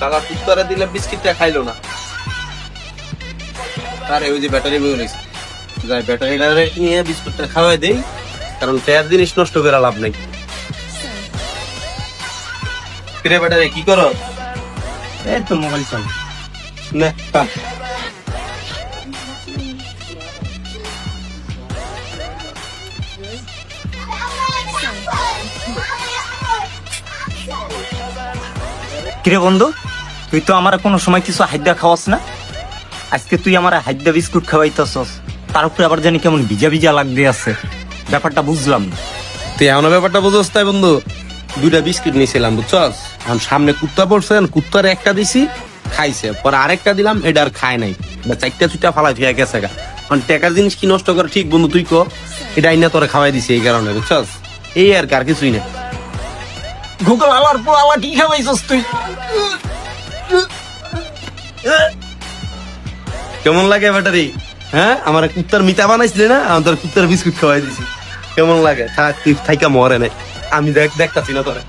কাকা কুত্তারে দিলে বিস্কিটটা খাইলো না। আরে ওই যে ব্যাটারি বই রয়েছে, যাই ব্যাটারিটা নিয়ে বিস্কুটটা খাওয়াই দেই, কারণ ট্যার জিনিস নষ্ট করে লাভ নেই। কিরে ব্যাটারি কি করো? এই তো মোবাইল চাল। নে খা। কিরে বন্ধু, তুই তো আমার কোনো সময় কিছু হাইদা খাওয়াস না, আজকে তুই আমার হাইদা বিস্কুট খাওয়াইতেছস, তার উপরে আবার জানি কেমন ভিজা ভিজা লাগতে আছে, ব্যাপারটা বুঝলাম না। তুই এমন ব্যাপারটা বুঝোস তাই বন্ধু? দুইটা বিস্কিট নিয়েছিলাম বুঝছস, এখন সামনে কুত্তা পড়ছে, কুত্তার একটা দিছি খাইছে, পরে আরেকটা দিলাম, এটা আর খায় নাই, চারটা চুটা ফালাই ফিয়া গেছে গা। কারণ টাকার জিনিস কি নষ্ট করে ঠিক বন্ধু তুই কো, এটা আইনা তোরে খাওয়াই দিছি এই কারণে বুঝছস, এই আর কার কিছুই না। গুগল আলার পর আলা কি খাওয়াইছস তুই? কেমন লাগে ব্যাটারি? হ্যাঁ, আমার কুত্তার মিতা বানাইছিলে না, আমি তোর কুত্তার বিস্কুট খাওয়াই দিছি। কেমন লাগে? থাক তুই থাইকা মরে নাই, আমি দেখতাছি না তোরে।